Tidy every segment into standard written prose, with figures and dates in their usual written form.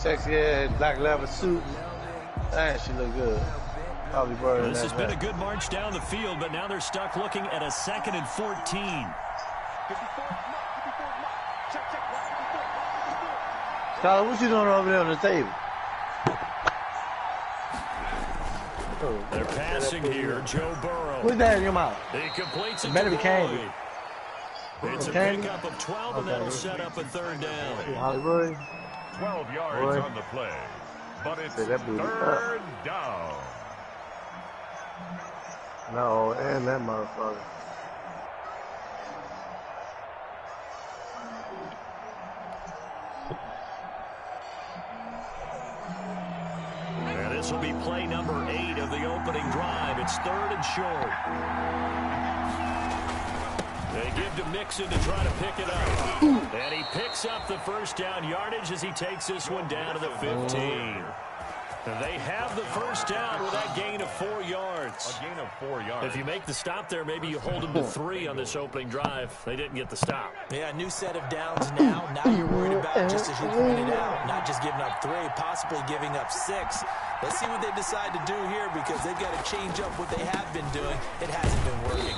Sexy ass black leather suit. That she look good. Probably well, this has been a good march down the field, but now they're stuck looking at a 2nd and 14. Tyler, what you doing over there on the table? They're passing here. Joe Burrow. What's that in your mouth? He completes it. Better be candy. It's a pickup of 12, and that'll set up a 3rd down. Hollywood. 12 yards on the play, but it's 3rd down. No, and that motherfucker. And this will be play number 8 of the opening drive. It's 3rd and short. They give to Mixon to try to pick it up. And he picks up the 1st down yardage as he takes this one down to the 15. They have the 1st down with that gain of 4 yards. A gain of 4 yards. If you make the stop there, maybe you hold them to 3 on this opening drive. They didn't get the stop. Yeah, new set of downs now. Now you're worried about, just as you pointed out, not just giving up 3, possibly giving up 6. Let's see what they decide to do here because they've got to change up what they have been doing. It hasn't been working.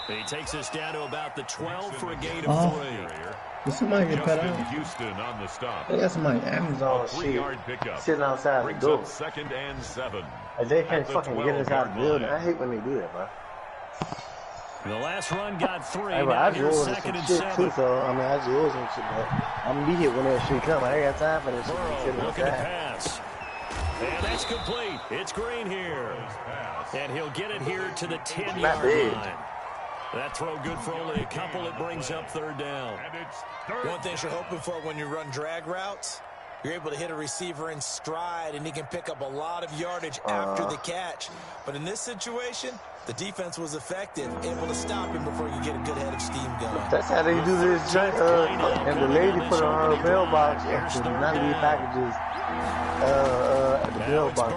He takes us down to about the 12 for a gain of 3. Did somebody get cut out? Houston on the stop. I got somebody Amazon 3-yard pickup. Sitting outside the door. 2nd and 7. They can't fucking get inside the building. I hate when they do that, bro. The last run got 3. Hey, bro, I just ordered some shit too, so I mean, I just ordered some shit, but I'm gonna be here when that shit come. I ain't got time for this shit. Burrow looking to pass. And that's complete. It's Green here. And he'll get it here to the 10-yard line. That throw good for only a couple. It brings up 3rd down. One thing you're hoping for when you run drag routes, you're able to hit a receiver in stride, and he can pick up a lot of yardage after the catch. But in this situation, the defense was effective, able to stop him before you get a good head of steam going. That's how they do this joint. And the lady put on her mailbox and not leave packages at the mailbox.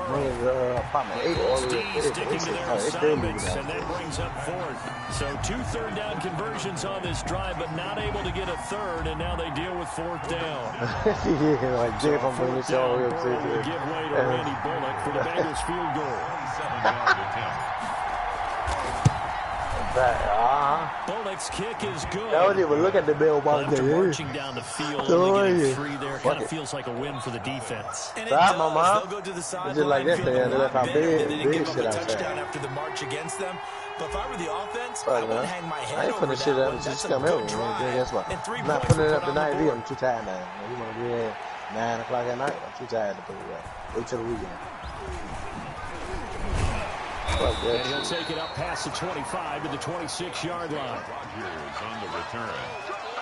Apartment 8 all the way. Sticking to their assignments, and that brings up 4th. So 2 3rd down conversions on this drive, but not able to get a 3rd, and now they deal with 4th down. Yeah, like Jeff, I'm bringing this all the way up to Burrow will give way to Randy Bullock for the Bengals field goal. 7-yard attempt. Bullock's kick is good. I don't even look at the mailbox. After marching down the field, only getting 3 there kind of feels like a win for the defense. And it does. They'll go to the sideline. Just like that, they left out big shit outside. Touchdown after the march against them. But if I were the offense, I wouldn't hang my head over that shit up. one. Just come over. Guess what? I'm not putting it up tonight. I'm too tired now. You want to be there 9 o'clock at night? I'm too tired to put it up. Wait till the weekend. And he'll take it up past the 25 to the 26-yard line. Rodgers on the return.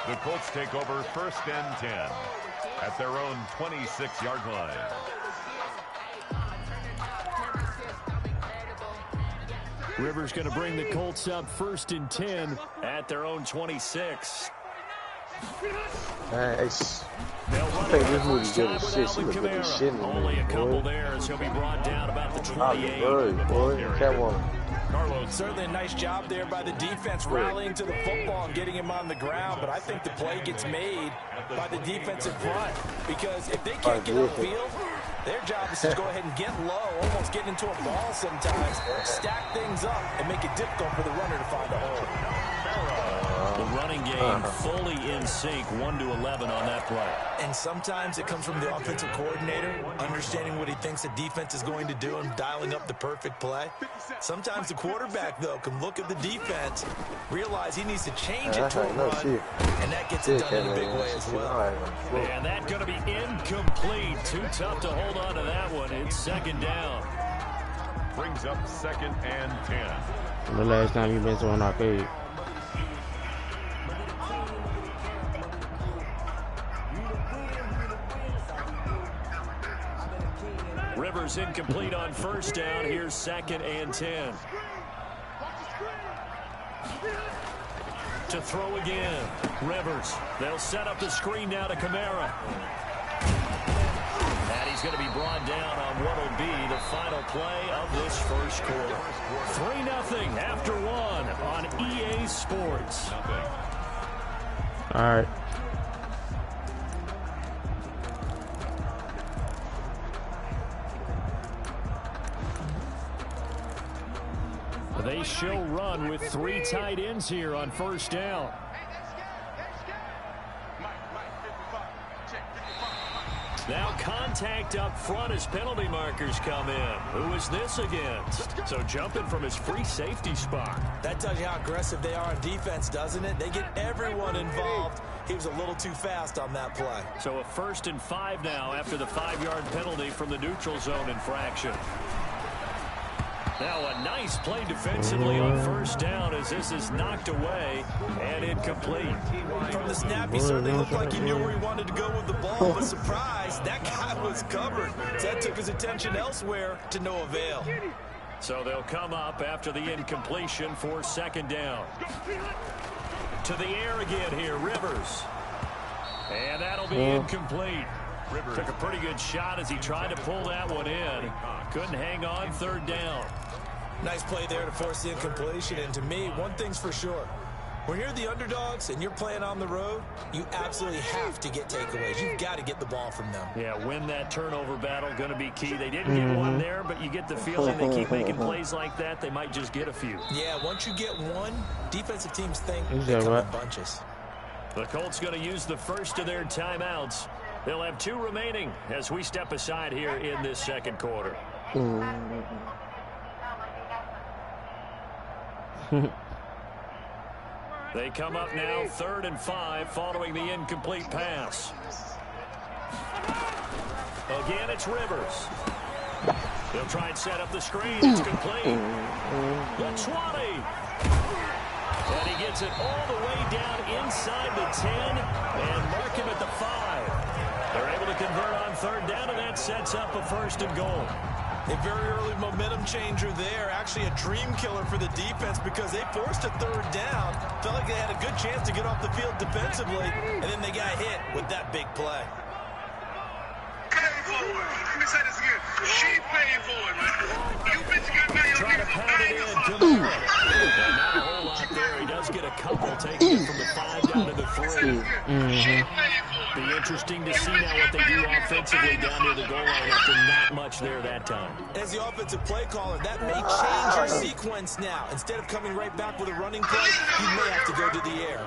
The Colts take over 1st and 10 at their own 26-yard line. Rivers going to bring the Colts up 1st and 10 at their own 26. Nice. I think this movie's good as shit. She look good as shit in the movie. Only a couple there as he'll be brought down about the 28. Carlos, certainly a nice job there by the defense rallying to the football and getting him on the ground, but I think the play gets made by the defensive front because if they can't get upfield, their job is to go ahead and get low, almost get into a ball sometimes, stack things up, and make it difficult for the runner to find a hole. The running game fully in sync, 1-11 on that play. And sometimes it comes from the offensive coordinator, understanding what he thinks the defense is going to do and dialing up the perfect play. Sometimes the quarterback, though, can look at the defense, realize he needs to change it to a run, and that gets it done in a big way as well. And that's going to be incomplete. Too tough to hold on to that one. It's 2nd down. Brings up 2nd and 10. The last time you've been to an arcade. Rivers incomplete on 1st down. Here's 2nd and 10. To throw again. Rivers. They'll set up the screen now to Kamara. And he's going to be brought down on what will be the final play of this 1st quarter. 3-0 after 1 on EA Sports. All right. They show run with 3 tight ends here on first down. Now contact up front as penalty markers come in. Who is this against? So jumping from his free safety spot. That tells you how aggressive they are on defense, doesn't it? They get everyone involved. He was a little too fast on that play. So a 1st and 5 now after the 5-yard penalty from the neutral zone infraction. Now a nice play defensively on first down as this is knocked away and incomplete. From the snap, he certainly looked like he knew where he wanted to go with the ball, but surprise, that guy was covered. So that took his attention elsewhere to no avail. So they'll come up after the incompletion for 2nd down. To the air again here, Rivers. And that'll be incomplete. Rivers took a pretty good shot as he tried to pull that one in. Couldn't hang on, 3rd down. Nice play there to force the incompletion. And to me, one thing's for sure. When you're the underdogs and you're playing on the road, you absolutely have to get takeaways. You've got to get the ball from them. Yeah, win that turnover battle, going to be key. They didn't get one there, but you get the feeling they keep making plays like that, they might just get a few. Yeah, once you get one, defensive teams think they come in bunches. The Colts going to use the first of their timeouts. They'll have 2 remaining as we step aside here in this 2nd quarter. They come up now 3rd and 5 following the incomplete pass. Again, it's Rivers. They'll try and set up the screen. It's complete. The 20. And he gets it all the way down inside the 10 and mark him at the 5. They're able to convert on 3rd down, and that sets up a 1st and goal. A very early momentum changer there. Actually a dream killer for the defense because they forced a 3rd down. Felt like they had a good chance to get off the field defensively, and then they got hit with that big play. Let me say this again. She paying for it, man. You bitch got money. Trying to pound it in. Not a whole lot there. He does get a couple, taking it from the 5 down to the 3. Be interesting to see now what they do offensively down near the goal line after not much there that time. As the offensive play caller, that may change your sequence now. Instead of coming right back with a running play, you may have to go to the air.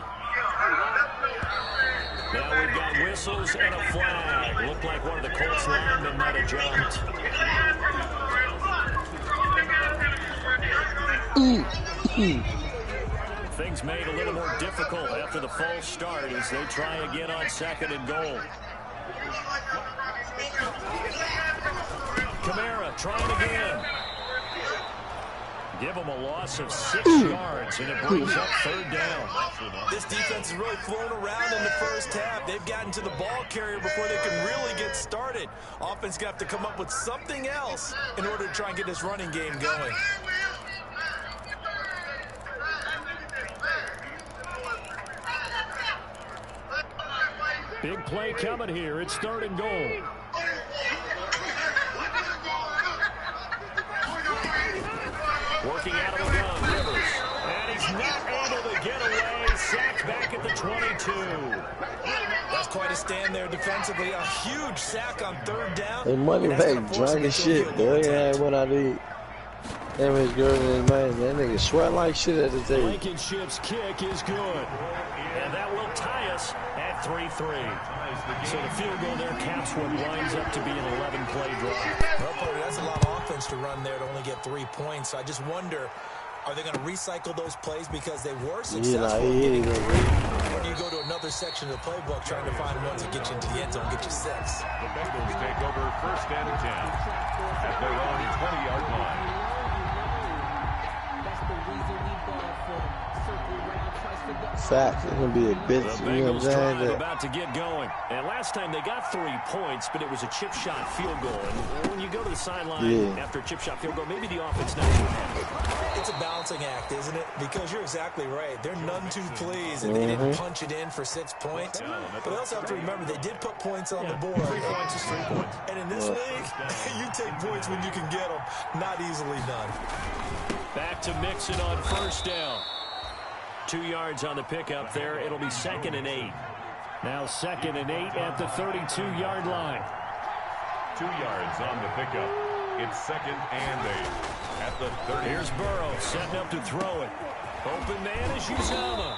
Now we've got whistles and a flag. Looked like one of the Colts linemen might have jumped. Things made a little more difficult after the false start as they try again on 2nd and goal. Kamara trying again. Give them a loss of 6 yards, and it brings up 3rd down. This defense has really flown around in the first half. They've gotten to the ball carrier before they can really get started. Offense got to come up with something else in order to try and get this running game going. Big play coming here. It's 3rd and goal. Working out of the gun, Rivers. And he's not able to get away. Sacked back at the 22. That's quite a stand there defensively. A huge sack on 3rd down. Hey, money back, drunk as shit, boy. Yeah, what I did. That was good in man. That nigga sweat like shit at the table. Blankenship's kick is good. And that will tie us at 3-3. So the field goal there caps what winds up to be an 11-play drive. Well, Porter, that's a lot of offense to run there to only get 3 points. So I just wonder, are they going to recycle those plays because they were successful? Or do you go to another section of the playbook trying to find ones that get you into the end zone, get you 6? The Bengals take over 1st and 10 at their own 20-yard line. Facts. It's going to be a bitch. The You know what I'm Bengals saying? about to get going. And last time they got 3 points, but it was a chip shot field goal. And when you go to the sideline after a chip shot field goal, maybe the offense not too happy. It's a balancing act, isn't it? Because you're exactly right. They're none too pleased, and they didn't punch it in for 6 points. But they also have to remember they did put points on the board. 3 points is 3 points. And in this league, you take points when you can get them. Not easily done. Back to Mixon on 1st down. 2 yards on the pickup there. It'll be 2nd and 8. Now 2nd and 8 at the 32-yard line. 2 yards on the pickup. It's 2nd and 8 at the 30. Here's Burrow setting up to throw it. Open man is Uzama.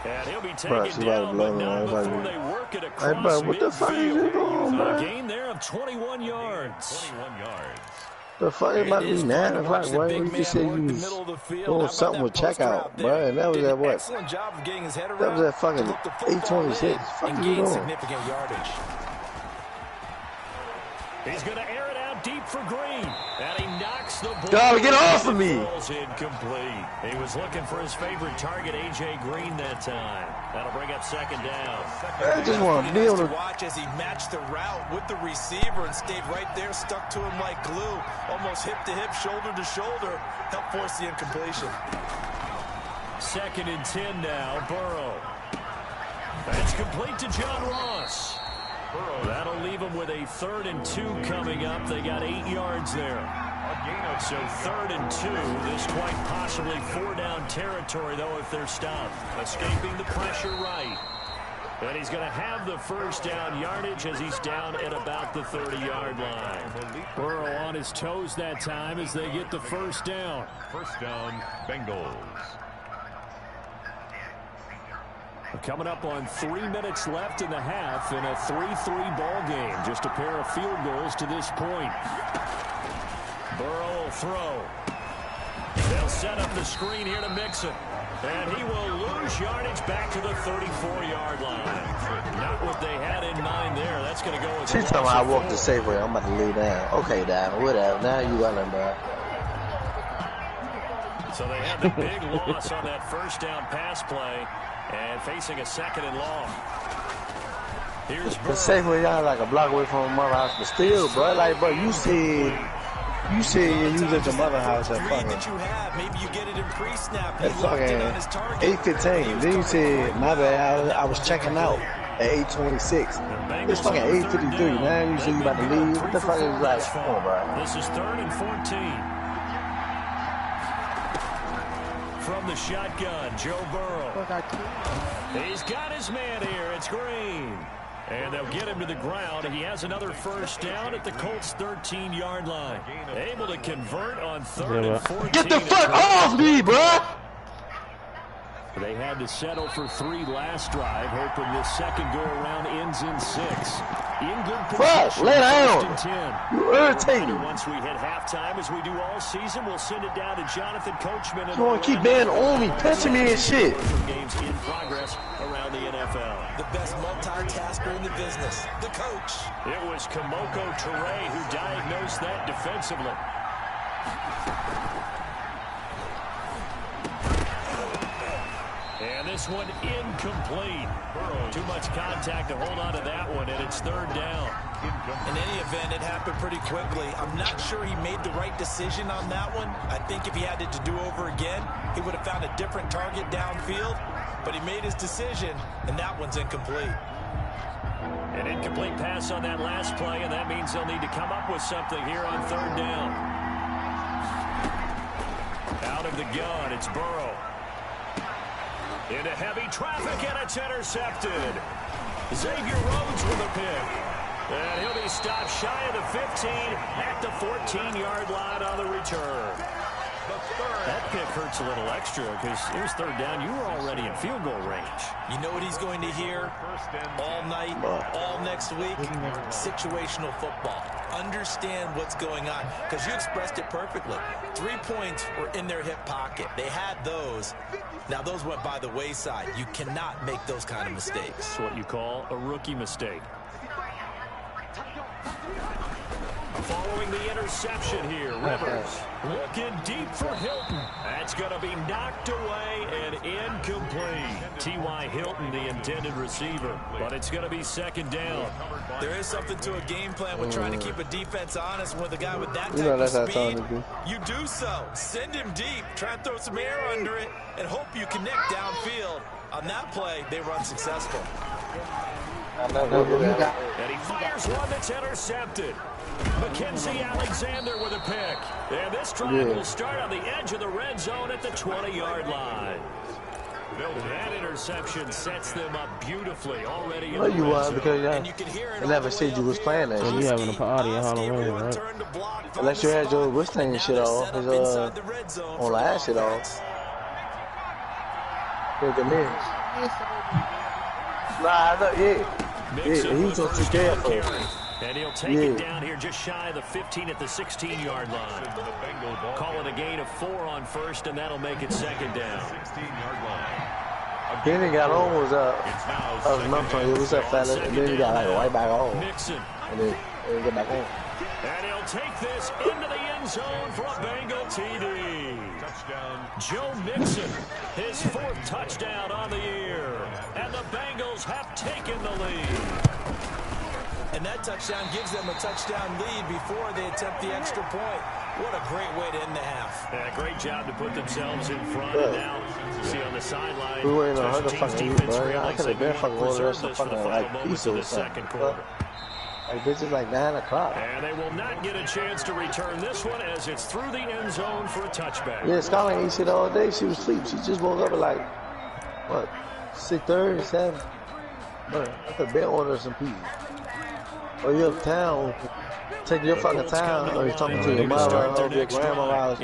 And he'll be taken down, but not before they work it across bro, what the fuck is it going on, a bro? gain there of 21 yards. 21 yards. The fuck it about to be 9 o'clock, bro? You just said you was doing something with checkout, bro, and that was at what? That was at fucking 8:26. Fuck you doing? Significant yardage. He's going to air it out deep for Green. And he knocks the ball. Dog, get off of me. Ball's incomplete. He was looking for his favorite target, A.J. Green, that time. That'll bring up 2nd down. I just want to be able to watch as he matched the route with the receiver and stayed right there, stuck to him like glue. Almost hip to hip, shoulder to shoulder. Helped force the incompletion. 2nd and 10 now, Burrow. That's complete to John Ross. That'll leave them with a 3rd and 2 coming up. They got 8 yards there. So 3rd and 2. This quite possibly 4-down territory, though, if they're stopped. Escaping the pressure right. And he's going to have the 1st down yardage as he's down at about the 30-yard line. Burrow on his toes that time as they get the 1st down. 1st down, Bengals. Coming up on 3 minutes left in the half in a 3-3 ball game. Just a pair of field goals to this point. Burrow will throw. They'll set up the screen here to Mixon. And he will lose yardage back to the 34-yard line. Not what they had in mind there. That's going to go as She's talking about I walked the safe way. I'm about to lay down. Okay, down. Whatever. Now you got him, bro. So they had the big loss on that 1st down pass play. And facing a 2nd and long. Here's Burrow. The safe way down like a block away from my mother house, but still, bro, like, bro, you said you was at your mother house at fucking. Maybe you get it in pre-snap. At fucking 8:15. Then you said, my bad, I was checking out at 8:26. It's fucking 8:53. Now you say you about to leave. What the fuck is like? Come on, bro. This is 3rd and 14. From the shotgun, Joe Burrow. He's got his man here. It's Green. And they'll get him to the ground. He has another 1st down at the Colts' 13-yard line. Able to convert on 3rd and 14. Get the fuck off me, bro! They had to settle for 3 last drive, hoping this 2nd go-around ends in 6. In good position. Lay down. 1st and 10. You irritating. Once we hit halftime, as we do all season, we'll send it down to Jonathan Coachman. You want to keep being on me, pinching me and shit. Games in progress around the NFL. The best multitasker in the business, the coach. It was Kamoko Toure who diagnosed that defensively. And this one incomplete. Too much contact to hold on to that one, and it's 3rd down. In any event, it happened pretty quickly. I'm not sure he made the right decision on that one. I think if he had it to do over again, he would have found a different target downfield. But he made his decision, and that one's incomplete. An incomplete pass on that last play, and that means they'll need to come up with something here on 3rd down. Out of the gun, it's Burrow. Into heavy traffic, and it's intercepted. Xavier Rhodes with a pick. And he'll be stopped shy of the 15 at the 14-yard line on the return. That pick hurts a little extra because it was 3rd down. You were already in field goal range. You know what he's going to hear all night, all next week? Situational football. Understand what's going on because you expressed it perfectly. 3 points were in their hip pocket. They had those. Now, those went by the wayside. You cannot make those kind of mistakes. It's what you call a rookie mistake. Following the interception here, Rivers looking deep for Hilton. That's going to be knocked away and incomplete. T.Y. Hilton, the intended receiver, but it's going to be 2nd down. There is something to a game plan with trying to keep a defense honest with a guy with that type of speed. You do so. Send him deep. Try and throw some air under it and hope you connect downfield. On that play, they run successful. And he fires one that's intercepted. Mackenzie Alexander with a pick. And this drive will start on the edge of the red zone at the 20-yard line. That interception sets them up beautifully already. No, you weren't because I never said you was playing that. So you having a party at Halloween, right? Unless you had your wrist thing shit off, his on last shit off. Look at me. Nah, yeah, he was gonna take care of it. And he'll take it down here just shy of the 15 at the 16-yard line. Call it a gain of 4 on first, and that'll make it second down. 16-yard line. Then he got on was it was that fella, and then he got like right back on. Mixon. And then he get back on. And he'll take this into the end zone for a Bengal TD. Touchdown. Joe Mixon, his 4th touchdown on the year. And the Bengals have taken the lead. And that touchdown gives them a touchdown lead before they attempt the extra point. What a great way to end the half. Yeah, great job to put themselves in front. And now, see on the sideline, we were in a hundred fucking years, bro. I realized could have been fucking one of the rest of fucking like pizza or second something. quarter. Like this is like 9 o'clock. And they will not get a chance to return this one as it's through the end zone for a touchback. Yeah, Skyline ain't shit all day. She was asleep. She just woke up at like, what, 6:30, 7? But I could bet order some pizza. Or you uptown, take your fucking time, or you're talking to your mother or your grandma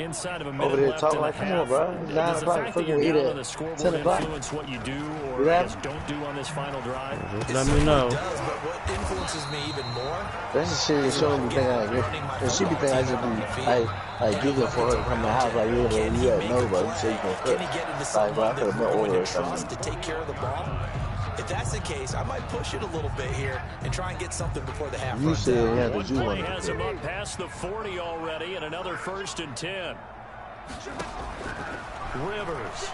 over there talking like, come on, bro. It's 9 o'clock. Fucking eat at 10 o'clock. What you do or don't do on this final drive. Let me know. But what influences me even more? That's the shit that showing me think I agree. And she be thinking I just be like giggling for her to come to the house like you had no, but you say you can cook. Like, bro, I could have been order or something. To take care of the ball. If that's the case, I might push it a little bit here and try and get something before the half. You said you had to do one. Has him up past the 40 already, and another 1st and 10. Rivers.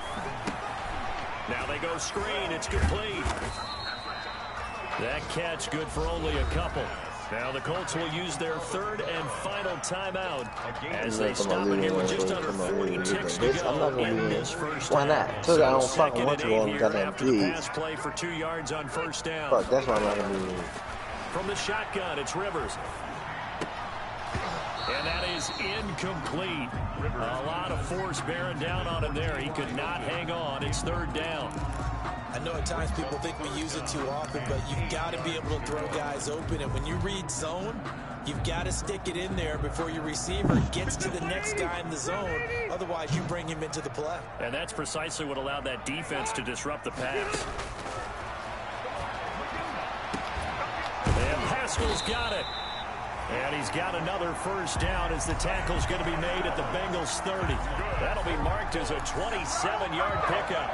Now they go screen. It's complete. That catch good for only a couple. Now the Colts will use their 3rd and final timeout as they stop it here with just under 40 ticks to go in this first Why not? half. Because I don't fucking want to all goddamn kids. Pass play for 2 yards on 1st down. Fuck, that's why I'm not going to do it. From the shotgun, it's Rivers. And that is incomplete. A lot of force bearing down on him there. He could not hang on. It's 3rd down. I know at times people think we use it too often, but you've got to be able to throw guys open. And when you read zone, you've got to stick it in there before your receiver gets to the next guy in the zone. Otherwise, you bring him into the play. And that's precisely what allowed that defense to disrupt the pass. And Haskell's got it. And he's got another 1st down as the tackle's going to be made at the Bengals 30. That'll be marked as a 27-yard pickup.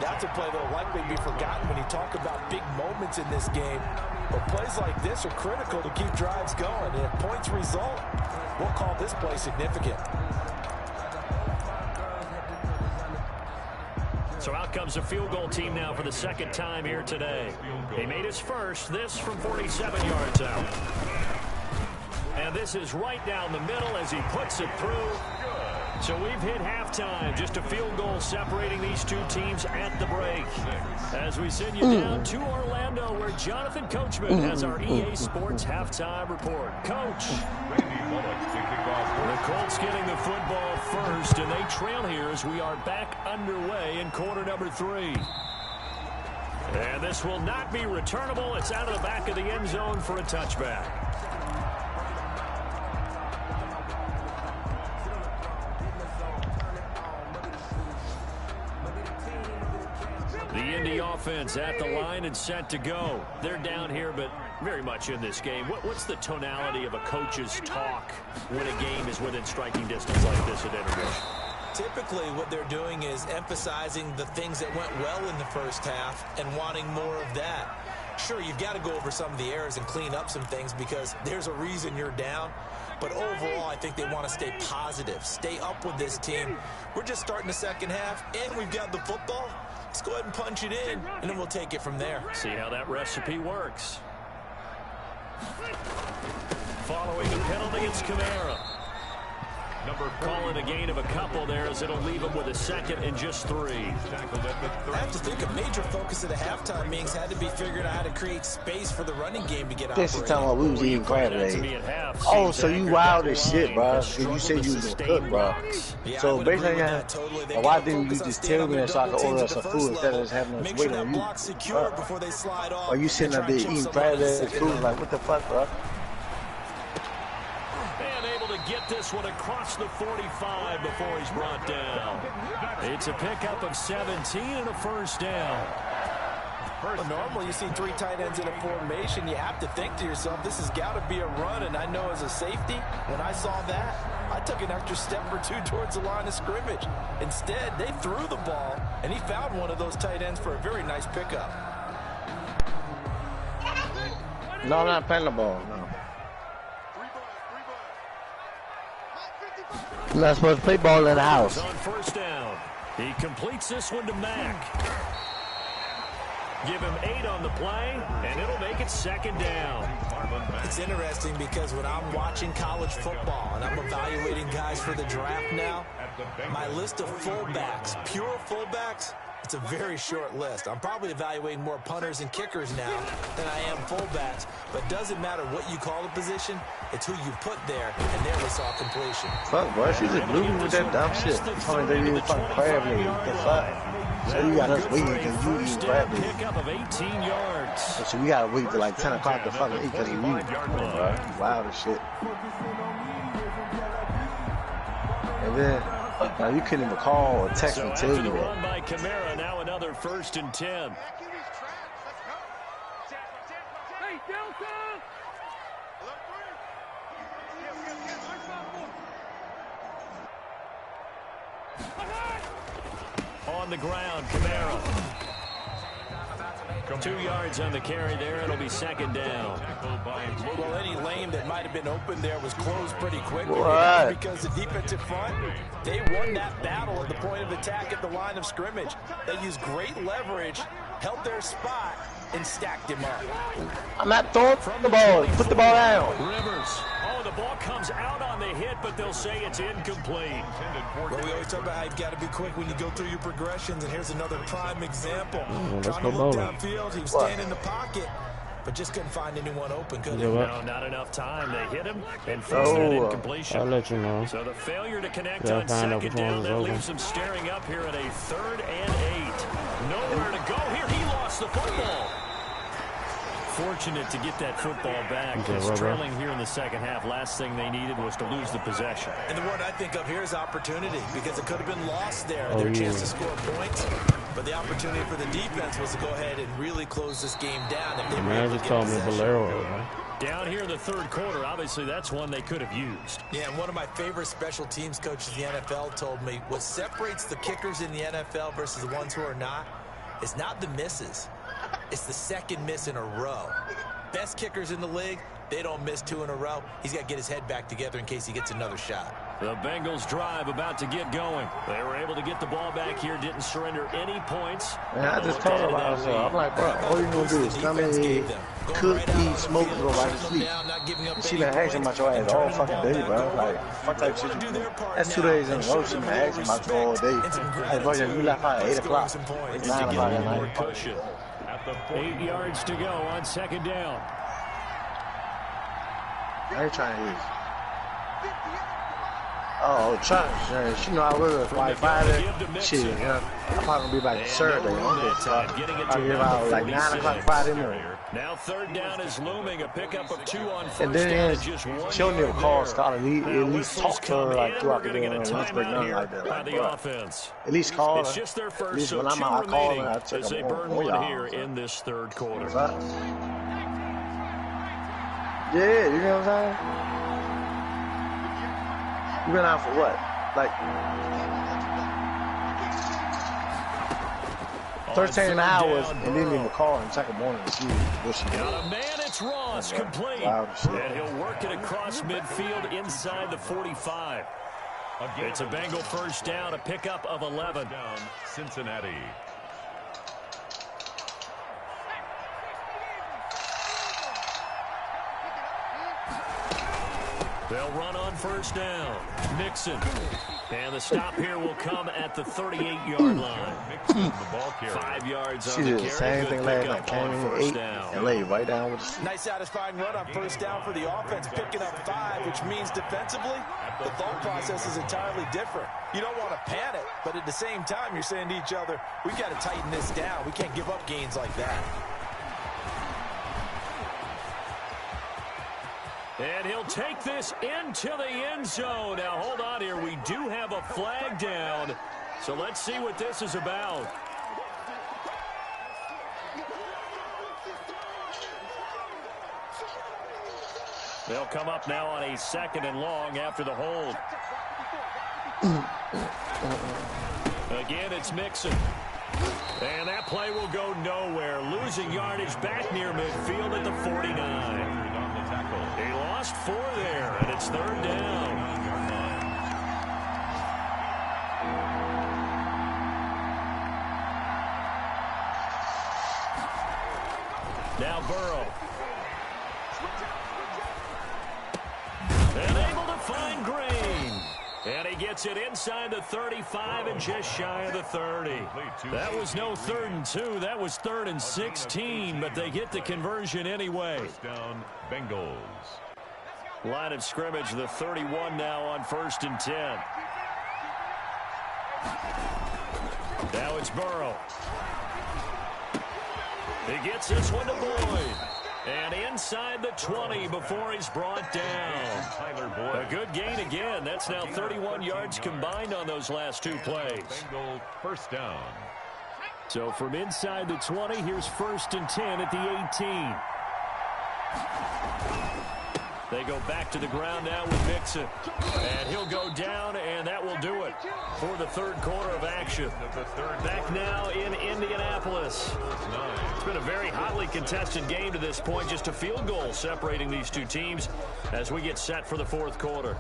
That's a play that will likely be forgotten when you talk about big moments in this game. But plays like this are critical to keep drives going. And if points result, we'll call this play significant. So out comes the field goal team now for the 2nd time here today. He made his first, this from 47 yards out. And this is right down the middle as he puts it through. So we've hit halftime. Just a field goal separating these two teams at the break. As we send you down to Orlando, where Jonathan Coachman has our EA Sports halftime report. Coach. The Colts getting the football first, and they trail here as we are back underway in quarter number 3. And this will not be returnable. It's out of the back of the end zone for a touchback. The Indy offense at the line and set to go. They're down here, but very much in this game. What's the tonality of a coach's talk when a game is within striking distance like this at intermission? Typically, what they're doing is emphasizing the things that went well in the first half and wanting more of that. Sure, you've got to go over some of the errors and clean up some things because there's a reason you're down. But overall, I think they want to stay positive, stay up with this team. We're just starting the second half, and we've got the football. Let's go ahead and punch it in, and then we'll take it from there. See how that recipe works. Following the penalty, it's Kamara. Call it a gain of a couple there as it'll leave him with a second and just 3. I have to think a major focus of the halftime meetings had to be figuring out how to create space for the running game to get out. This is talking about we was eating crab today. Oh, so you wild as shit, bro. You said you was gonna cook, bro. So basically, why didn't you just tell me that so I could order us some food instead of just having us wait on you? Are you sitting up there eating crab ass food? Like, what the fuck, bro? Get this one across the 45 before he's brought down. It's a pickup of 17 and a first down. Well, normally you see 3 tight ends in a formation, you have to think to yourself, this has got to be a run, and I know as a safety, when I saw that, I took an extra step or 2 towards the line of scrimmage. Instead, they threw the ball, and he found one of those tight ends for a very nice pickup. No, I'm not playing the ball, no. You're not supposed to play ball in the house. On first down. He completes this one to Mack. Give him 8 on the play, and it'll make it second down. It's interesting because when I'm watching college football and I'm evaluating guys for the draft now, my list of fullbacks, pure fullbacks, it's a very short list. I'm probably evaluating more punters and kickers now than I am fullbacks, but it doesn't matter what you call the position, it's who you put there, and there we saw completion. Fuck, bro, she just blew me with that dumb shit. Telling they didn't fucking crab leg. What the fuck? So you got us waiting because you eat crab leg. Pickup of 18 yards. So we gotta wait till like 10 o'clock to fucking eat because of you. Bro, wild as shit. And then, now you couldn't even call or text me tell you that. By Kamara, now another 1st and 10. On the ground, Kamara. 2 yards on the carry there. It'll be second down. Well, any lane that might have been open there was closed pretty quickly. Because the defensive front, they won that battle at the point of attack at the line of scrimmage. They used great leverage, held their spot, and stacked him up. I'm not throwing the ball. Put the ball down. Rivers. Oh, the ball comes out on the hit, but they'll say it's incomplete. Well, we always talk about how you've got to be quick when you go through your progressions, and here's another prime example. Trying to look downfield, he was standing in the pocket, but just couldn't find anyone open, could he? No, not enough time. They hit him and forced an incompletion. I'll let you know. So the failure to connect on second down, that leaves him staring up here at a 3rd and 8. Nowhere to go here. He lost the football. Fortunate to get that football back. Because trailing here in the second half, last thing they needed was to lose the possession. And the word I think of here is opportunity, because it could have been lost there, their chance to score points. But the opportunity for the defense was to go ahead and really close this game down. If they were able to get possession. Down here in the 3rd quarter, obviously that's one they could have used. Yeah, and one of my favorite special teams coaches in the NFL told me what separates the kickers in the NFL versus the ones who are not is not the misses. It's the second miss in a row. Best kickers in the league, they don't miss 2 in a row. He's got to get his head back together in case he gets another shot. The Bengals drive about to get going. They were able to get the ball back here, didn't surrender any points. Man, I just told about it. I'm like, bro, all you gonna do is come in here, cook, eat, smoke, and go right to sleep. And she been asking about your ass all fucking day, bro. Like, what type of shit you do? That's 2 days in a row. She been asking about you all day. Hey, bro, you left out at 8 o'clock. It's 9 o'clock at night. 8 yards to go on second down. I ain't trying to use. Oh, trying. She know I was like Friday. Shit, yeah. I'm probably gonna be back Saturday. I'll be about like 9 o'clock Friday morning. Now 3rd down is looming. A pickup of 2 on first and then she'll never call Scott. At least talk to her like throughout the day. Nothing like that. Like, the offense. At least call her. It's just their first. At least so when I'm out, I call her. I check as they burn one here in this 3rd quarter. Yeah, you know what I'm saying? You been out for what? Like 13 hours and didn't even call and check a morning to see what she did. Got a man, it's Ross, complete. And he'll work it across midfield inside the 45. It's a Bengal first down, a pickup of 11. Cincinnati. They'll run on first down. Mixon. And the stop here will come at the 38-yard line. 5 yards on the carry. She did the same thing last night. Came in 8 and laid right down with the... Nice satisfying run on first down for the offense, picking up 5, which means defensively, the thought process is entirely different. You don't want to panic, but at the same time, you're saying to each other, we've got to tighten this down. We can't give up gains like that. And he'll take this into the end zone. Now, hold on here. We do have a flag down. So let's see what this is about. They'll come up now on a 2nd and long after the hold. Again, it's Mixon. And that play will go nowhere. Losing yardage back near midfield at the 49. He lost 4 there, and it's 3rd down. Now Burrow. And able to find Green. And he gets it inside the 35 and just shy of the 30. That was no 3rd and 2. That was 3rd and 16, but they get the conversion anyway. First down, Bengals. Line of scrimmage, the 31 now on 1st and 10. Now it's Burrow. He gets this one to Boyd. And inside the 20 before he's brought down. A good gain again. That's now 31 yards combined on those last 2 plays. Bengal first down. So from inside the 20, here's 1st and 10 at the 18. They go back to the ground now with Mixon. And he'll go down, and that will do it for the 3rd quarter of action. Back now in Indianapolis. It's been a very hotly contested game to this point. Just a field goal separating these 2 teams as we get set for the 4th quarter.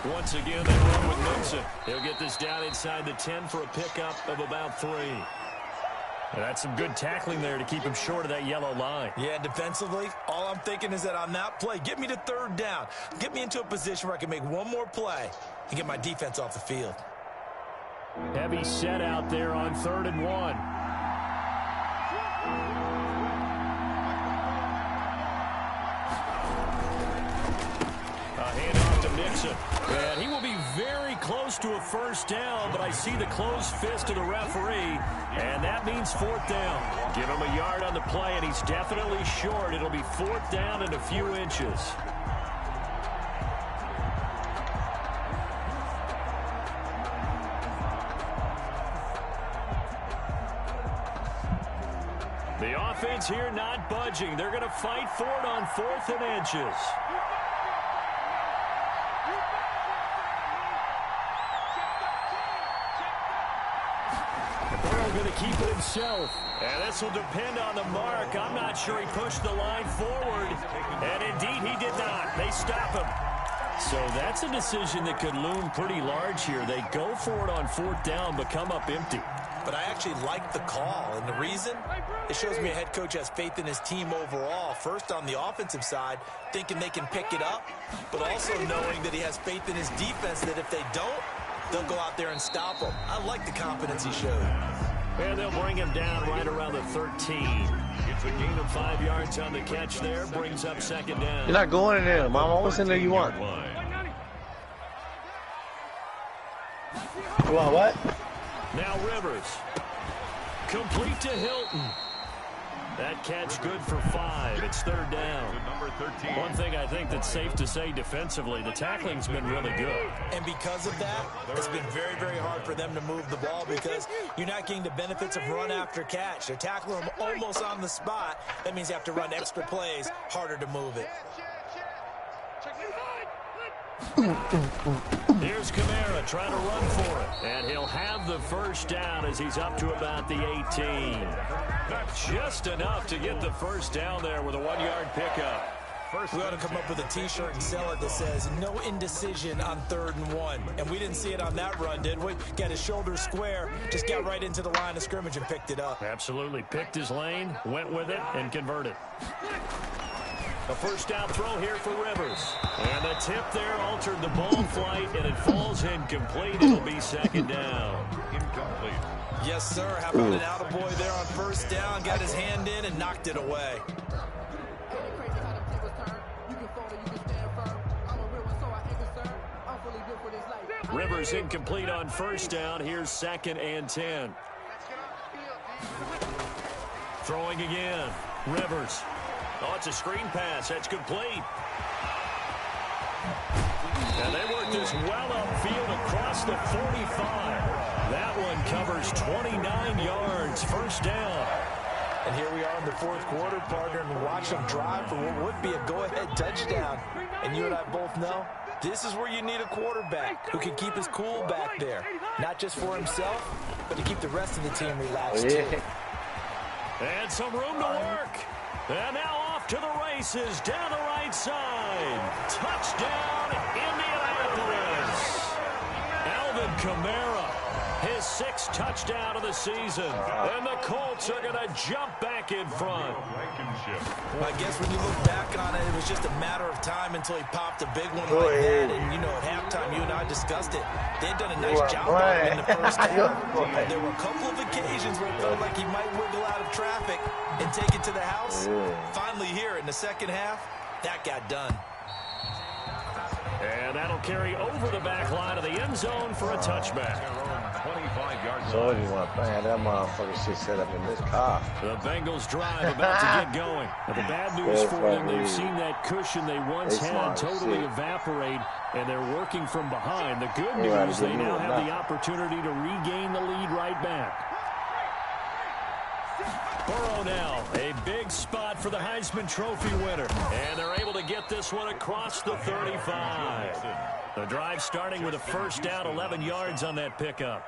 Once again, they run with Mixon. He'll get this down inside the 10 for a pickup of about 3. And that's some good tackling there to keep him short of that yellow line. Yeah, defensively, all I'm thinking is that on that play, get me to 3rd down. Get me into a position where I can make one more play and get my defense off the field. Heavy set out there on 3rd and 1. Handoff to Mixon. And he will be very close to a 1st down, but I see the closed fist of the referee, and that means 4th down. Give him a yard on the play, and he's definitely short. It'll be 4th down and a few inches. The offense here not budging. They're going to fight for it on 4th and inches. Going to keep it himself. And this will depend on the mark. I'm not sure he pushed the line forward. And indeed, he did not. They stop him. So that's a decision that could loom pretty large here. They go for it on 4th down, but come up empty. But I actually like the call. And the reason? It shows me a head coach has faith in his team overall. First on the offensive side, thinking they can pick it up, but also knowing that he has faith in his defense that if they don't, they'll go out there and stop him. I like the confidence he showed. And they'll bring him down right around the 13. It's a gain of 5 yards on the catch there. Brings up 2nd down. You're not going in there, Mama. What's in there you want? You want what? Now Rivers. Complete to Hilton. That catch good for 5. It's 3rd down. One thing I think that's safe to say defensively, the tackling's been really good. And because of that, it's been very, very hard for them to move the ball because you're not getting the benefits of run after catch. They're tackling them almost on the spot. That means you have to run extra plays, harder to move it. Here's Kamara trying to run for it. And he'll have the 1st down as he's up to about the 18. Just enough to get the 1st down there with a 1-yard pickup. We ought to come up with a T-shirt and sell it that says, no indecision on 3rd and 1. And we didn't see it on that run, did we? Got his shoulders square, just got right into the line of scrimmage and picked it up. Absolutely. Picked his lane, went with it, and converted. A first down throw here for Rivers. And the tip there altered the ball flight, and it falls incomplete. It'll be 2nd down. Incomplete. Yes, sir. How about an attaboy there on 1st down? Got his hand in and knocked it away. Rivers incomplete on 1st down. Here's 2nd and 10. Throwing again. Rivers. Oh, it's a screen pass. That's complete. And they work this well upfield across the 45. That one covers 29 yards. 1st down. And here we are in the 4th quarter, partner, and watch them drive for what would be a go-ahead touchdown. And you and I both know this is where you need a quarterback who can keep his cool back there. Not just for himself, but to keep the rest of the team relaxed, too. And some room to work. And now off to the races, down the right side. Touchdown, Indianapolis. Alvin Kamara, his 6th touchdown of the season. And the Colts are going to jump back in front. I guess when you look back on it, it was just a matter of time until he popped a big one like that. And, you know, at halftime, you and I discussed it. They'd done a nice job of it in the first half. There were a couple of occasions where it felt like he might wiggle out of traffic and take it to the house. Finally here in the 2nd half, that got done. And that'll carry over the back line of the end zone for a touchback. 25-yard line. So what do you want to plan? That motherfucker shit set up in this car. The Bengals drive about to get going. But the bad news for them, they've seen that cushion they once had totally evaporate, and they're working from behind. The good news, they now have the opportunity to regain the lead right back. Burrow now, a big spot for the Heisman Trophy winner. And they're able to get this one across the 35. The drive starting with a 1st down, 11 yards on that pickup.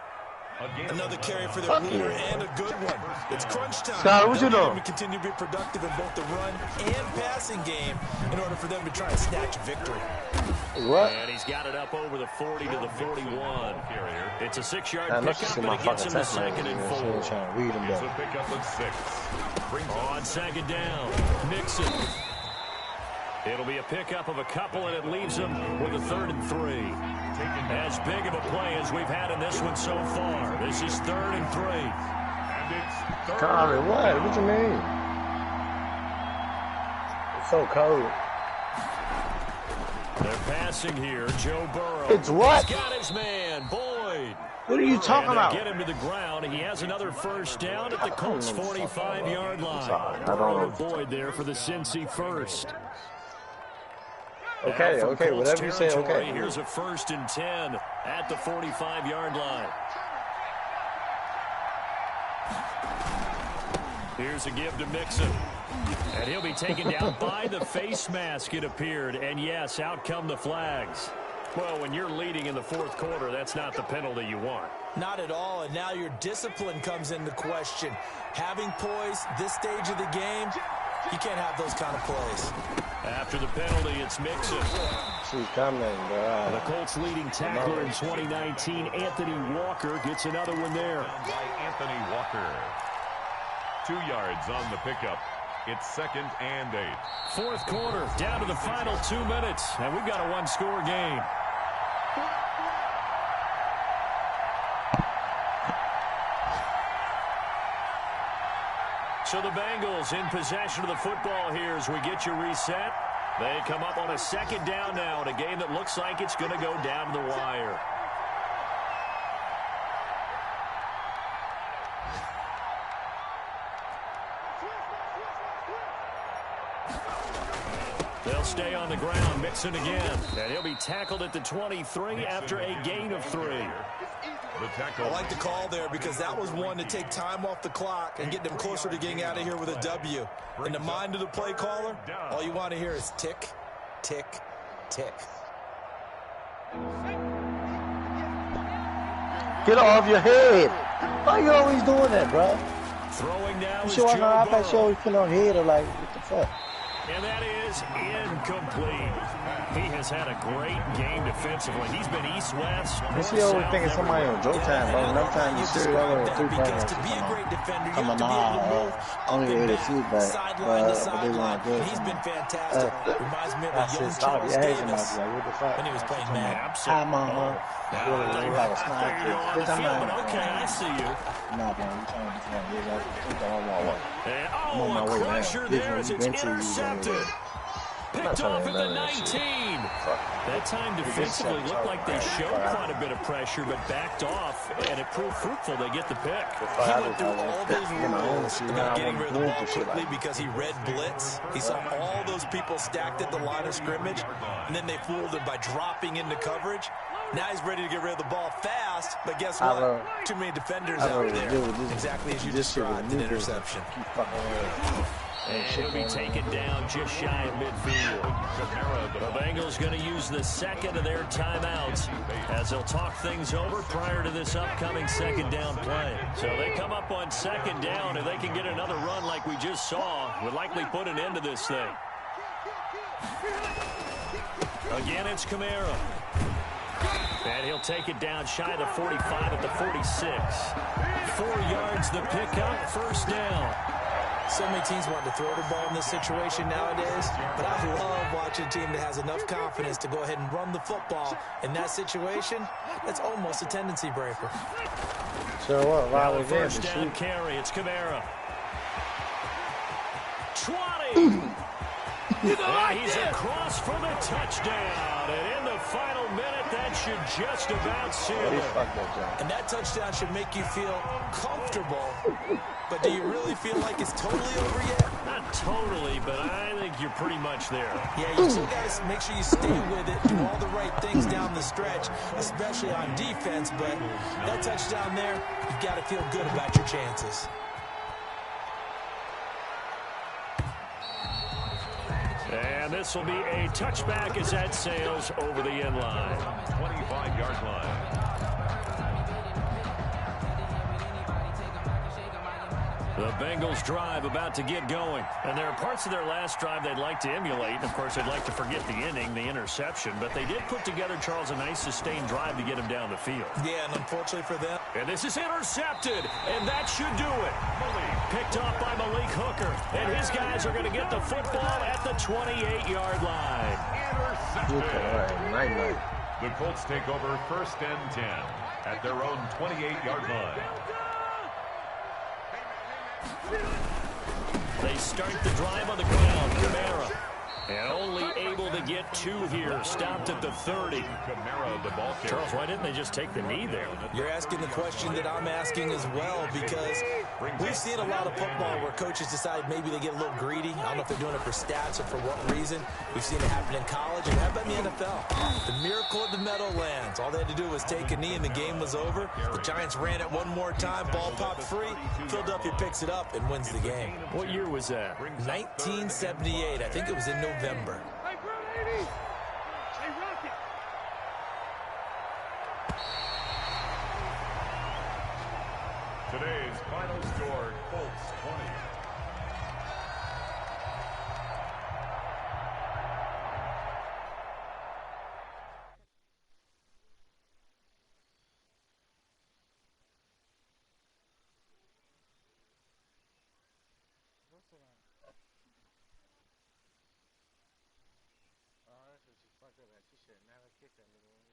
Another carry for their leader and a good one. It's crunch time. Scott, what you doing? To continue to be productive in both the run and passing game in order for them to try and snatch a victory. What? And he's got it up over the 40 to the 41. It's a 6-yard Let's pickup, see and my it gets fucking him to text 2nd and 4. trying to read them It's better. a pickup of 6. On 2nd down, Mixon. It'll be a pickup of a couple, and it leaves them with a 3rd and 3. As big of a play as we've had in this one so far. This is 3rd and 3. And it's 3rd. Tommy, what? What you mean? It's so cold. They're passing here. Joe Burrow. It's what? He's got his man, Boyd. What are you talking And about? get him to the ground. He has another 1st down at the Colts' 45-yard line. I don't know. Boyd there for the Cincy 1st. Okay, Now okay, from Colts whatever you say, territory, okay. Here's a 1st and 10 at the 45-yard line. Here's a give to Mixon. And he'll be taken down by the face mask, it appeared. And, yes, out come the flags. Well, when you're leading in the 4th quarter, that's not the penalty you want. Not at all, and now your discipline comes into question. Having poise this stage of the game, you can't have those kind of plays. After the penalty, it's Mixon. She's coming, bro. The Colts' leading tackler in 2019, Anthony Walker, gets another one there. By Anthony Walker. 2 yards on the pickup. It's 2nd and 8. 4th quarter, down to the final 2 minutes, and we've got a 1-score game. So the Bengals in possession of the football here as we get you reset. They come up on a 2nd down now in a game that looks like it's going to go down to the wire. They'll stay on the ground, Mixon again. And he'll be tackled at the 23 after a gain of 3. I like the call there because that was one to take time off the clock and get them closer to getting out of here with a W. In the mind of the play caller, all you want to hear is tick, tick, tick. Get off your head. Why you always doing that, bro? Throwing now You is sure on the Joe iPad Burrow. show you put on head or like, what the fuck? And that is incomplete. He has had a great game defensively. He's been east-west. You see, always thinking somebody on Joe time, bro. Enough time you see other than 3 Because points. to be a great defender, you I'm have to be able to move only up and able to back, see back, sideline to but they sideline. weren't good. He's been fantastic. Reminds me of a young Charles Davis Like, what the fuck? when he was playing Madden. Hi, mama. Really like a snack. Bitch, I'm not. Okay, I see you. Nah, bro. I'm trying to defend. And, I'm on my a way crusher now. there as it's Eventually, intercepted. Picked off at the 19. That time defensively looked like they showed quite a bit of pressure, but backed off, and it proved fruitful. They get the pick. He went through all those rules about getting rid of the ball quickly because he read blitz. He saw all those people stacked at the line of scrimmage, and then they fooled him by dropping into coverage. Now he's ready to get rid of the ball fast, but guess what? Too many defenders out there. Exactly as you described, an interception. And he'll be taken down just shy of midfield. The Bengals going to use the second of their timeouts as they'll talk things over prior to this upcoming second down play. So they come up on second down. If they can get another run like we just saw, would likely put an end to this thing. Again, it's Kamara. And he'll take it down shy of the 45 at the 46. 4 yards the pickup, first down. So many teams want to throw the ball in this situation nowadays, but I love watching a team that has enough confidence to go ahead and run the football. In that situation, that's almost a tendency breaker. So what? Now first down carry, it's Kamara. 20. He's across for the touchdown. And in the final minute, that should just about seal it. And that touchdown should make you feel comfortable. But do you really feel like it's totally over yet? Not totally, but I think you're pretty much there. Yeah, you still got to make sure you stay with it, do all the right things down the stretch, especially on defense. But that touchdown there, you've got to feel good about your chances. And this will be a touchback as that sails over the end line. 25-yard line. The Bengals drive about to get going. And there are parts of their last drive they'd like to emulate. And, of course, they'd like to forget the inning, the interception. But they did put together, Charles, a nice sustained drive to get him down the field. Yeah, and unfortunately for them. And this is intercepted. And that should do it. Picked off by Malik Hooker. And his guys are going to get the football at the 28-yard line. Intercepted. The Colts take over first and 10 at their own 28-yard line. They start the drive on the ground. Kamara. And only able to get 2 here. Stopped at the 30. Kamara, the ball carrier. Charles, why didn't they just take the knee there? You're asking the question that I'm asking as well, because we've seen a lot of football where coaches decide maybe they get a little greedy. I don't know if they're doing it for stats or for what reason. We've seen it happen in college and how about in the NFL? The miracle of the Meadowlands. All they had to do was take a knee and the game was over. The Giants ran it one more time. Ball popped free. Philadelphia picks it up and wins the game. What year was that? 1978. I think it was in November. Today's final score, Colts 20. She fucked up. She should never kick that little one.